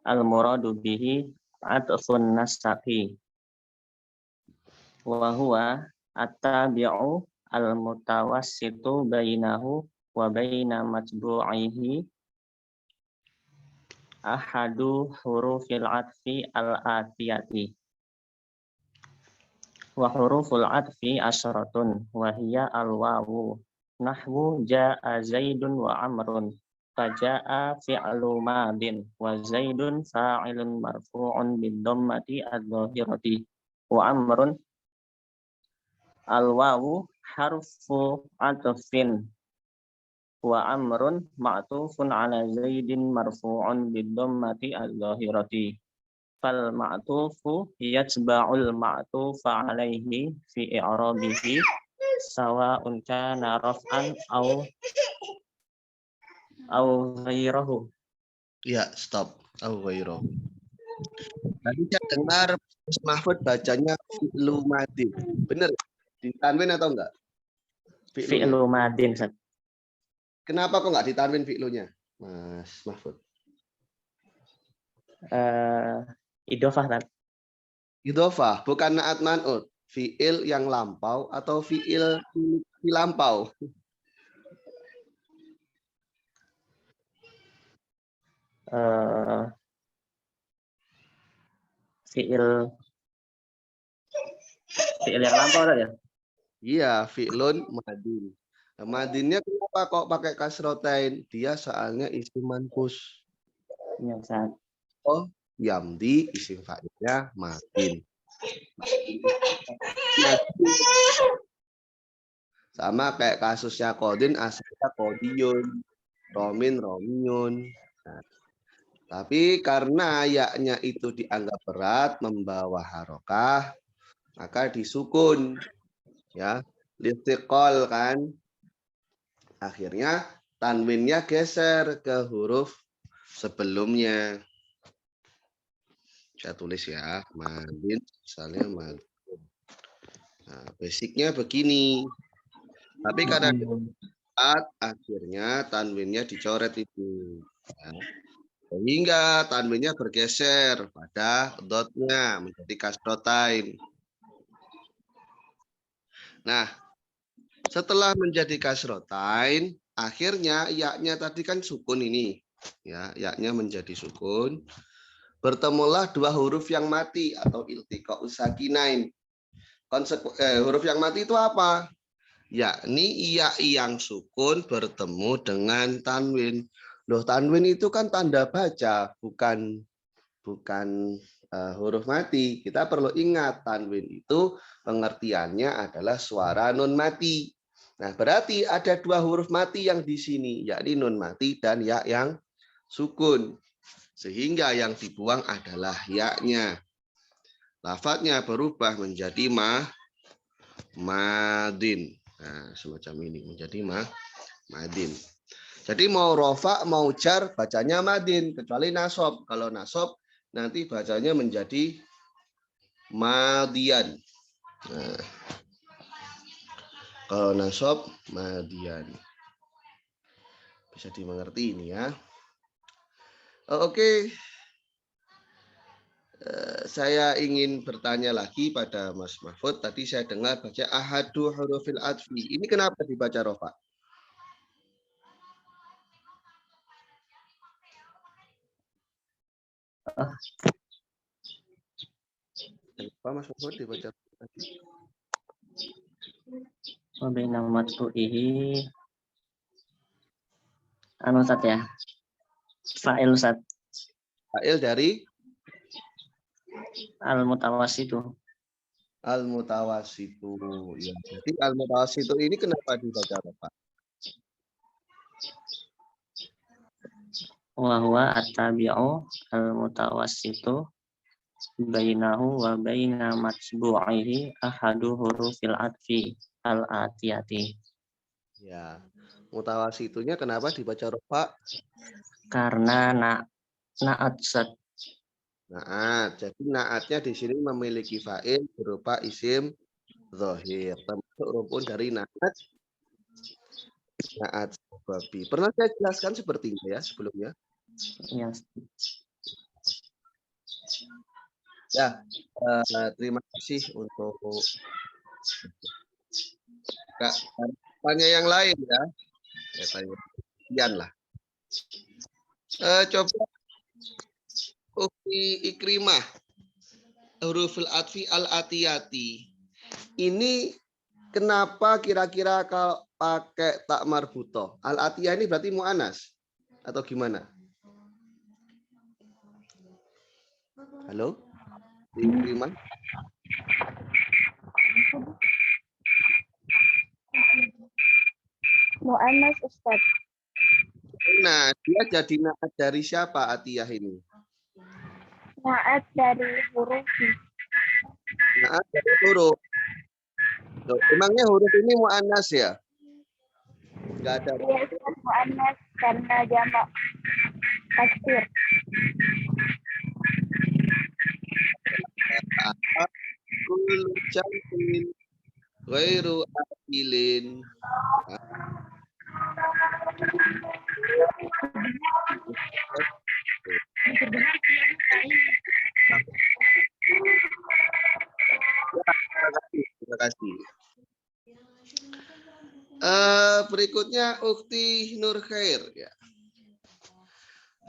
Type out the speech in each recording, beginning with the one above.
al-muradu bihi atfun nasabi wa huwa at-tabi'u al-mutawassitu bainahu wa baina matbu'ihi ahadu hurufil atfi al-atiyati wa huruful atfi asyaratun wa hiya al-wawu nahwu ja'a zaidun wa amrun faja'a fi'lu madin wa zaidun fa'ilun marfu'un bid-dhammati adh-dhahirati wa amrun al-wawu harfu atfin wa amrun ma'tufun ala zaidin marfu'un bid-dhammati adh-dhahirati fal ma'tufu yatba'ul ma'tufa alaihi fi i'rabihi sawa'un kana raf'an au ghairahu. Ya, stop. Au ghairahu. Tadi saya dengar Mas Mahfud bacanya fi'lu madin. Benar? Ditanwin atau enggak? Fi'lu madin. Kenapa kok enggak ditanwin fi'lunya, Mas Mahfud? Idhofah kan? Idhofah, bukan naat man'ut. Fi'il yang lampau atau fi'il lampau? Fi'il yang lampau ya? Iya, fi'lun madin. Nah, madinnya kenapa kok pakai kasrotain? Dia soalnya isim manqus. Ya, Ustaz. Oh, yamdi isim fa'ilnya madin. Sama kayak kasusnya Qodin, asalnya Qodiyun, Romin, Romiyun. Nah, tapi karena yaknya itu dianggap berat, membawa harokah, maka disukun. Ya, listiqol kan. Akhirnya tanwinnya geser ke huruf sebelumnya. Saya tulis ya, madin, misalnya madin. Nah, basicnya begini. Tapi karena akhirnya tanwinnya dicoret itu. Ya. Sehingga tanwinnya bergeser pada dotnya menjadi kasrotain. Nah, setelah menjadi kasrotain, akhirnya yaknya tadi kan sukun ini. Ya, yaknya menjadi sukun. Bertemulah dua huruf yang mati atau iltiqa usakinain. Huruf yang mati itu apa? Yakni iya yang sukun bertemu dengan tanwin. Loh, tanwin itu kan tanda baca, bukan huruf mati. Kita perlu ingat tanwin itu pengertiannya adalah suara nun mati. Nah, berarti ada dua huruf mati yang di sini, yakni nun mati dan ya yang sukun. Sehingga yang dibuang adalah yaknya. Lafadznya berubah menjadi madin. Nah, semacam ini menjadi madin. Jadi mau rofa mau jar bacanya madin kecuali nasob. Kalau nasob nanti bacanya menjadi madian. Nah, kalau nasob madian. Bisa dimengerti ini ya. Oke. Saya ingin bertanya lagi pada Mas Mahfud. Tadi saya dengar baca ahadu hurufil atfi. Ini kenapa dibaca rofa? Kenapa Mas Mahfud dibaca rofa? Wabaina matbu'ihi anu Ustaz ya. Fa'il Ustaz. Fa'il dari Al-mutawassitu. Al-mutawassitu. Ya, jadi al-mutawassitu ini kenapa dibaca rofa? Wa huwa at-tabi'u al-mutawassitu bainahu wa baina matbu'ihi ahadu hurufil atfi al-atiyati. Ya, mutawassitunya kenapa dibaca rofa? Karena na'at Ustaz. Naat. Jadi naatnya di sini memiliki fa'il berupa isim zahir. Termasuk rumpun dari naat. Naat babi. Pernah saya jelaskan sepertinya ya sebelumnya? Ya. Ya, terima kasih untuk Kak. Tanya yang lain ya. Ya tanya sekian lah. Coba Ukti Ikrimah, huruful atfi al-atiyati. Ini kenapa kira-kira kalau pakai tak marbutoh? Al-atiyah ini berarti mu'anas atau gimana? Halo? Ikrimah? Mu'annas Ustaz. Nah, dia jadi naat dari siapa atiyah ini? Naat dari huruf. Naat dari huruf. Loh, emangnya huruf ini mu'anas ya? Enggak ada. Iya Ustaz, mu'annas karena jamak kasir. Kullu syai'in ghairu akilin. Terima kasih. Berikutnya Ukti Nur Khair ya.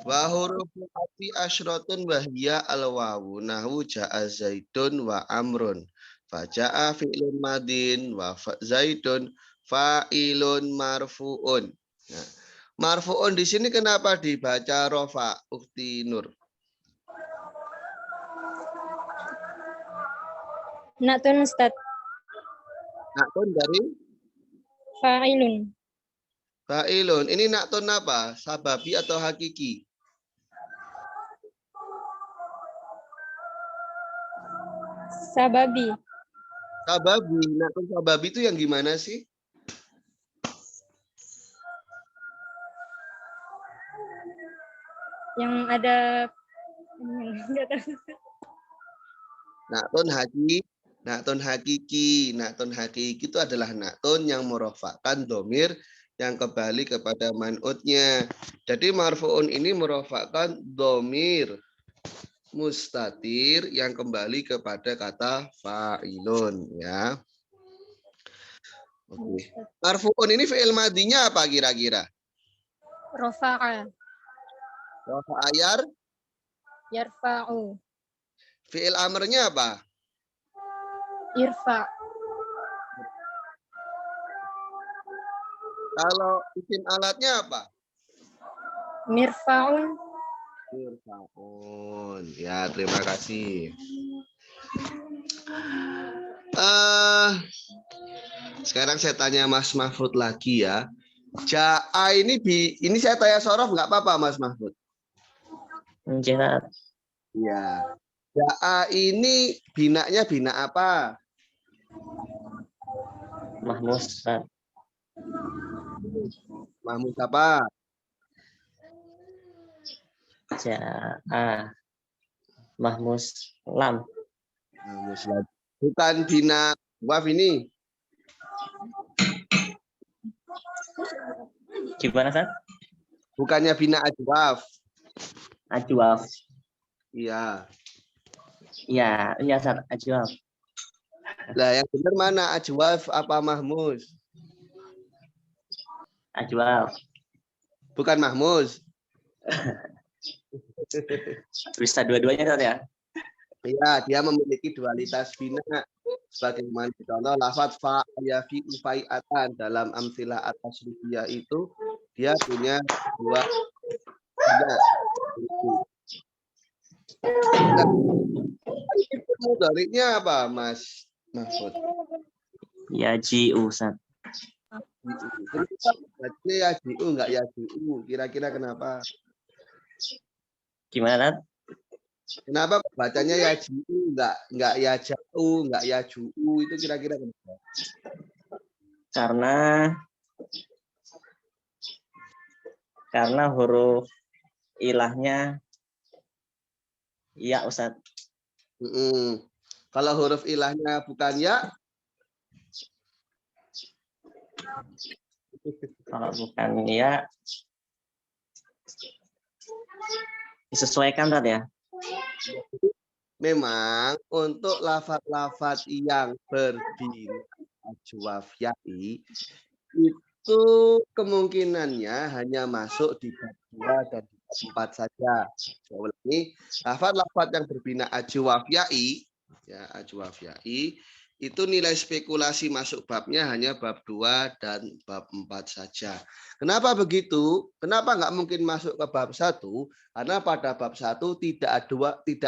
Wa huruful atfi asyratun wa hiya al-wawu nahwu ja'a zaidun wa amrun. Fa ja'a fi'lun madin wa zaidun fa'ilun marfu'un. Nah, marfu'un di sini kenapa dibaca rofa Ukti Nur? Natun Ustaz. Naktun dari Fa'ilun. fa'ilun. Ini naktun apa? Sababi atau hakiki? Sababi. Sababi. Naktun sababi itu yang gimana sih? Yang ada Naktun hakiki itu adalah naktun yang merofakkan domir yang kembali kepada man'utnya. Jadi marfu'un ini merofakkan domir mustatir yang kembali kepada kata fa'ilun ya. Oke. Marfu'un ini fi'il madinya apa kira-kira? Rofa'a. Rofa'ayar. Yarfa'u. Fi'il amrnya apa? Irfa. Kalau isim alatnya apa? Mirfa'un. Mirfa'un. Ya, terima kasih. Sekarang saya tanya Mas Mahfud lagi ya. Ja'a ini saya tanya sorof nggak apa-apa Mas Mahfud? Jihad. Ya. Ja'a ini binanya bina apa? Mahmus. Mahmud apa? Ja'a. Mahmus lam. Mahmud lam. Bukan bina waf ini. Gimana, San? Bukannya bina ajwaf. Ajwaf. Iya. Iya, San. Ajwaf. Lah yang benar mana ajwaf apa mahmuz? Ajwaf. Bukan mahmuz. Bisa dua-duanya, San ya? Iya, dia memiliki dualitas bina. Sebagaimana contoh lafaz fa ya fi ufai'atan dalam amsilah at-tasrifiyah itu dia punya dua bina. Mudhari'nya apa, Mas Mahfud? Ya ji'u, San. Berarti ya ji'u enggak ya ji'u. Kira-kira kenapa? Gimana, San? Kenapa bacanya ya ji'u enggak ya ja'u, enggak ya ju'u, itu kira-kira kenapa? Karena huruf ilahnya ya, Ustaz. Kalau huruf ilahnya bukan ya? Kalau bukan ya, disesuaikan, Ustaz ya? memang untuk lafaz-lafaz yang berbina ajwaf ya'i itu kemungkinannya hanya masuk di bab 2 dan di bab 4 saja. Saya ulangi, lafaz-lafaz yang berbina ajwaf ya'i, ya, ajwaf ya'i, itu nilai spekulasi masuk babnya hanya bab 2 dan bab 4 saja. Kenapa begitu? Kenapa nggak mungkin masuk ke bab 1? Karena pada bab 1 tidak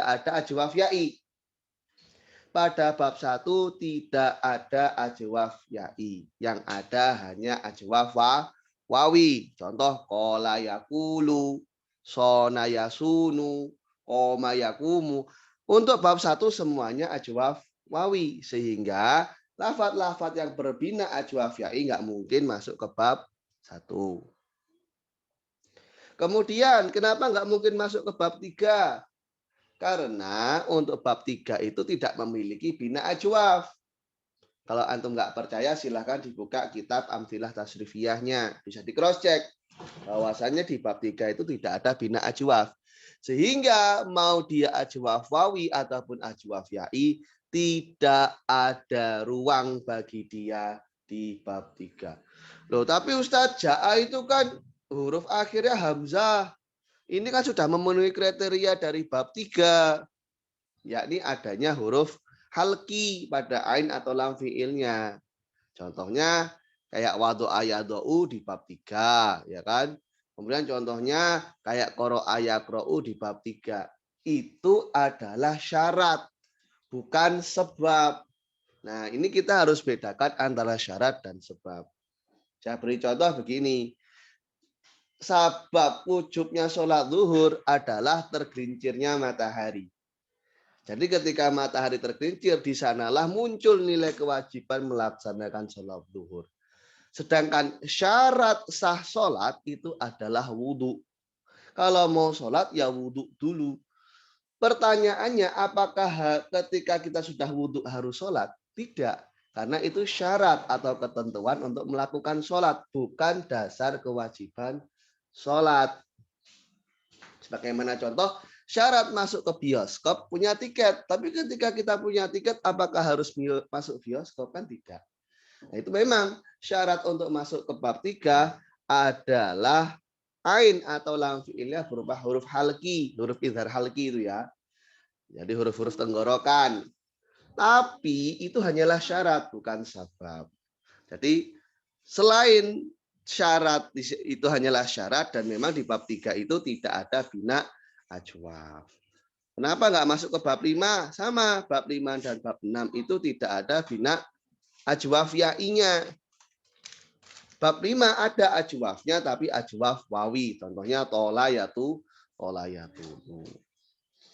ada ajwaf ya'i. Pada bab 1 tidak ada ajwaf ya'i. Yang ada hanya ajwaf wawi. Contoh qala yaqulu, sona yasunu, qoma yaqumu. Untuk bab 1 semuanya ajwaf wawi, sehingga lafaz-lafaz yang berbina ajwaf ya'i nggak mungkin masuk ke bab 1. Kemudian kenapa nggak mungkin masuk ke bab 3? Karena untuk bab 3 itu tidak memiliki bina ajwaf. Kalau antum nggak percaya silahkan dibuka kitab Amthilah Tasrifiyahnya. Bisa di cross check bahwasannya di bab 3 itu tidak ada bina ajwaf. Sehingga mau dia ajwaf wawi ataupun ajwaf ya'i tidak ada ruang bagi dia di bab 3. Loh, tapi Ustadz, ja'a itu kan huruf akhirnya hamzah. Ini kan sudah memenuhi kriteria dari bab 3, yakni adanya huruf halki pada ain atau lam fiilnya. Contohnya kayak wadu'a yadu'u di bab 3, ya kan? Kemudian contohnya kayak qara'a yaqra'u di bab 3. Itu adalah syarat, bukan sebab. Nah, ini kita harus bedakan antara syarat dan sebab. Saya beri contoh begini. Sebab wujubnya sholat zuhur adalah tergelincirnya matahari. Jadi ketika matahari tergelincir, di sanalah muncul nilai kewajiban melaksanakan sholat zuhur. Sedangkan syarat sah sholat itu adalah wudhu. Kalau mau sholat ya wudhu dulu. Pertanyaannya, apakah ketika kita sudah wudhu harus sholat? Tidak. Karena itu syarat atau ketentuan untuk melakukan sholat, bukan dasar kewajiban sholat. Sebagaimana contoh, syarat masuk ke bioskop punya tiket. Tapi ketika kita punya tiket, apakah harus masuk bioskop? Kan tidak. Nah, itu memang syarat untuk masuk ke bab 3 adalah ain atau lam fi'ilnya berupa huruf halki, huruf izhar halki itu ya. Jadi huruf-huruf tenggorokan. Tapi itu hanyalah syarat, bukan sabab. Jadi selain syarat itu hanyalah syarat dan memang di bab 3 itu tidak ada bina ajwaf. Kenapa nggak masuk ke bab 5? Sama, bab 5 dan bab 6 itu tidak ada bina ajwaf ya'inya. Bab 5 ada ajwafnya tapi ajwaf wawi. Contohnya tolayatu, tolayatu.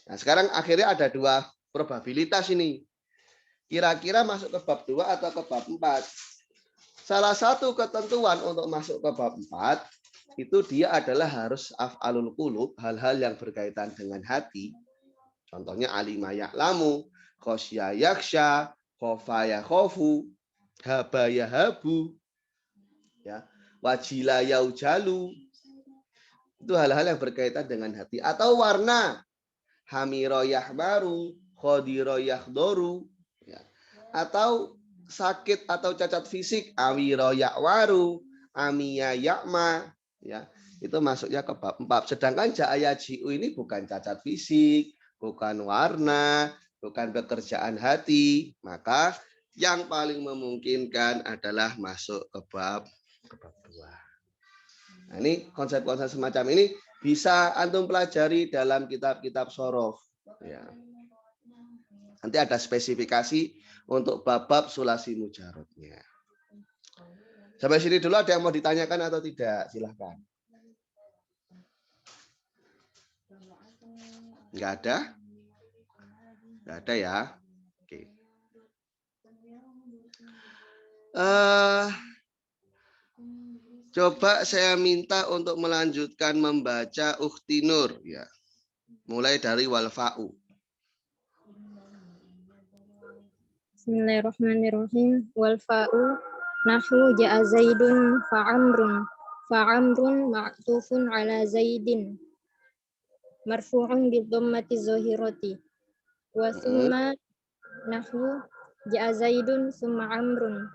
Nah, sekarang akhirnya ada dua probabilitas ini. Kira-kira masuk ke bab 2 atau ke bab 4? Salah satu ketentuan untuk masuk ke bab 4 itu dia adalah harus af'alul qulub, hal-hal yang berkaitan dengan hati. Contohnya alima ya'lamu, khosya yaksha, khofa yakhofu, haba yahabu, ya, wajila yaujalu. Itu hal-hal yang berkaitan dengan hati. Atau warna, hamiro yahmaru, khodiro yakhdoru, ya. Atau sakit atau cacat fisik, awiro yakwaru, amiya yakma, ya, itu masuknya ke bab 4. Sedangkan ja'aya ji'u ini bukan cacat fisik, bukan warna, bukan pekerjaan hati, maka yang paling memungkinkan adalah masuk ke bab 2. Nah, ini konsep-konsep semacam ini bisa antum pelajari dalam kitab-kitab shorof, ya. Nanti ada spesifikasi untuk bab-bab sulasi mujarotnya. Sampai sini dulu, ada yang mau ditanyakan atau tidak? Silahkan. Enggak ada? Enggak ada ya? Oke. Coba saya minta untuk melanjutkan membaca Ukhti Nur, ya. Mulai dari walfa'u. Bismillahirrahmanirrahim. Wal fa'u nahu ja'a zaidun fa'amrun ma'tufun ala zaidin marfu'un bi dhammati zahirati Wa summa nahwu ja'a Zaidun summa Amrun.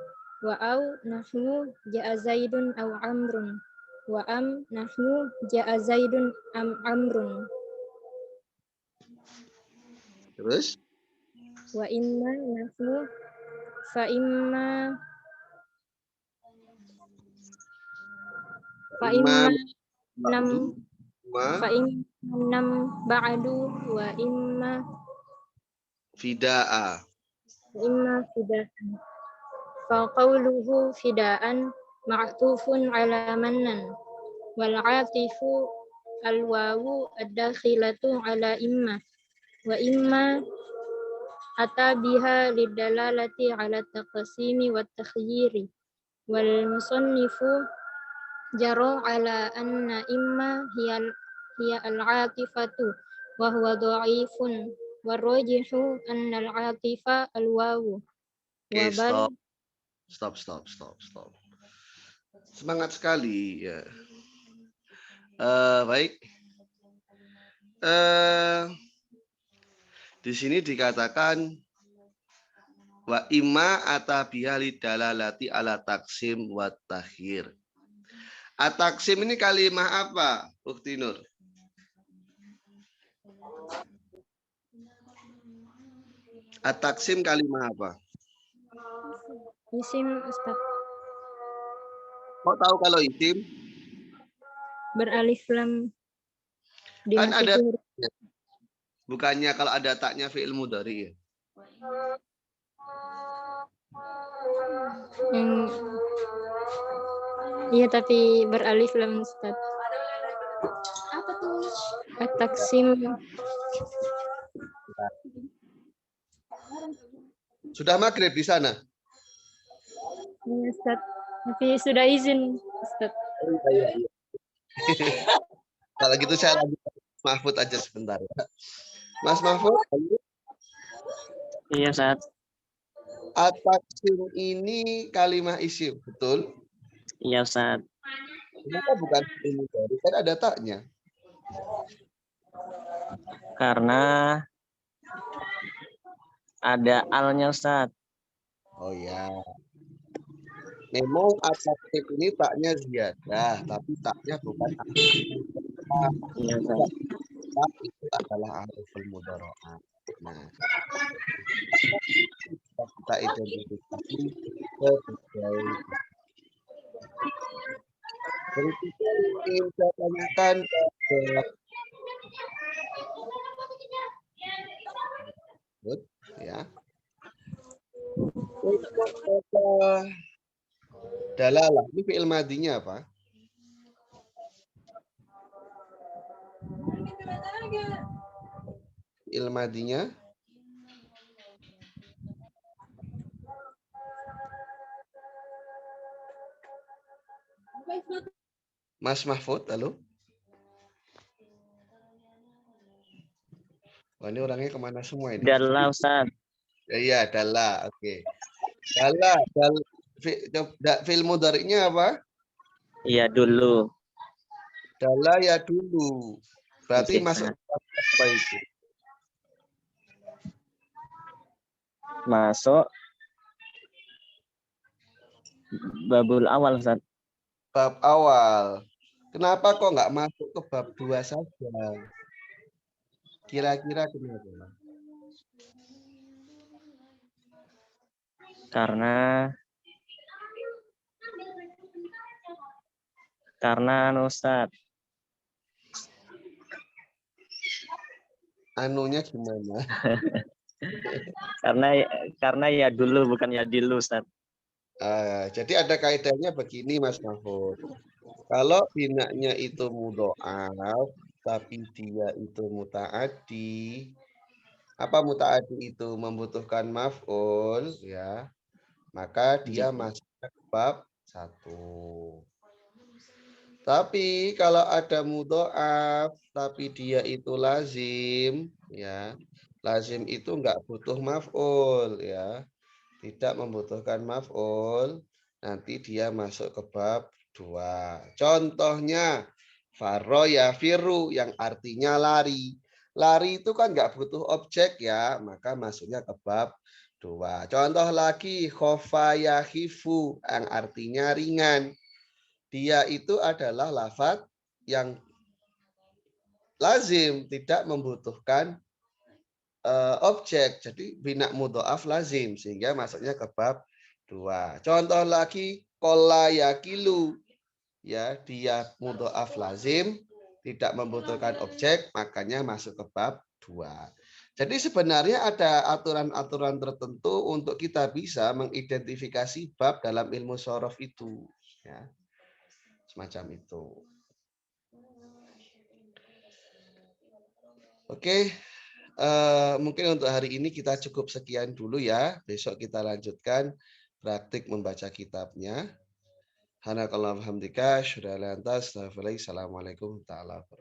Wa au nahwu ja'a Zaidun aw Amrun. Wa am nahwu ja'a Zaidun am Amrun. Terus Wa imma nahwu fa imma fa imam imma nam fa ma imma nam ba'du wa imma fidaa. fidaan. Fa qawluhu fidaan ma'tufun ala mannan wal 'atifu al wawu ad-dakhilatu ala imma wa imma ata biha lidalalati ala taqsimi wat takhyiri wal musannifu jaro ala anna imma hiya al-'atifatu wa huwa dha'ifun warrajihu anna al-'atifa al-wawu wa Oke, bal stop. Semangat sekali ya. Baik. Di sini dikatakan wa imma atabiha lidalalati ala taksim wa takhir. Ataksim ini kalimah apa, Bukti Nur? Ataksim kalimah apa? isim Ustaz Kok tahu kalau isim? beralif lam Kan ada dimasuki huruf. bukannya kalau ada taknya fi'il mudhari ya? Iya tapi beralif lam Ustaz. At-taksim Sudah maghrib di sana? iya, Ustaz. Tapi sudah izin Ustaz. Kalau gitu saya lanjut Mahfud aja sebentar ya. Mas Mahfud, Iya, Ustaz. ataksim ini kalimah isim, betul? Iya, Ustaz. Kenapa bukan fi'il mudhari? Kan ada taknya. Karena ada alnya, Ustaz. Oh ya. Memang ataksim ini taknya ziyadah, tapi taknya bukan Iya, Ustaz. tapi itu adalah ariful mudhara'ah. Nah, kita identifikasi sebagai berikutnya ingin saya tanyakan ke ya. Dalalah, ini fi'il madinya apa? Fi'il madinya Mas Mahfud, halo? Wah, ini orangnya kemana semua ini? Dalla, Ustaz. Iya, dalla, oke. Dalla, fi'il mudhari'nya apa? Iya, dulu. Dalla ya dulu. Berarti Oke, masuk Ustaz. apa itu? Masuk babul awal, Ustaz. Bab awal. Kenapa kok nggak masuk ke bab 2 saja? Kira-kira kenapa? Karena Ustaz. Anunya gimana? Karena ya dulu bukan ya dulu, Ustaz. Jadi ada kaidahnya begini, Mas Mahfud. Kalau binanya itu mudho'af, tapi dia itu muta'addi. Apa muta'addi itu? Membutuhkan maf'ul, ya. Maka dia masuk ke bab 1. Tapi kalau ada mudho'af, tapi dia itu lazim, ya. Lazim itu enggak butuh maf'ul, ya. Tidak membutuhkan maf'ul, nanti dia masuk ke bab 2. Contohnya, farro ya firu yang artinya lari. Lari itu kan nggak butuh objek ya, maka masuknya ke bab 2. Contoh lagi, khofa yakhifu yang artinya ringan. Dia itu adalah lafadz yang lazim, tidak membutuhkan objek. Jadi bina mudhoaf lazim sehingga masuknya ke bab 2. Contoh lagi, qolla yakilu. Ya, dia mudhoaf lazim, tidak membutuhkan objek, makanya masuk ke bab 2. Jadi sebenarnya ada aturan-aturan tertentu untuk kita bisa mengidentifikasi bab dalam ilmu shorof itu. Ya, semacam itu. Oke, mungkin untuk hari ini kita cukup sekian dulu ya. Besok kita lanjutkan praktik membaca kitabnya. Hanakallahu hamdika, syukur lantas, assalamualaikum warahmatullahi wabarakatuh.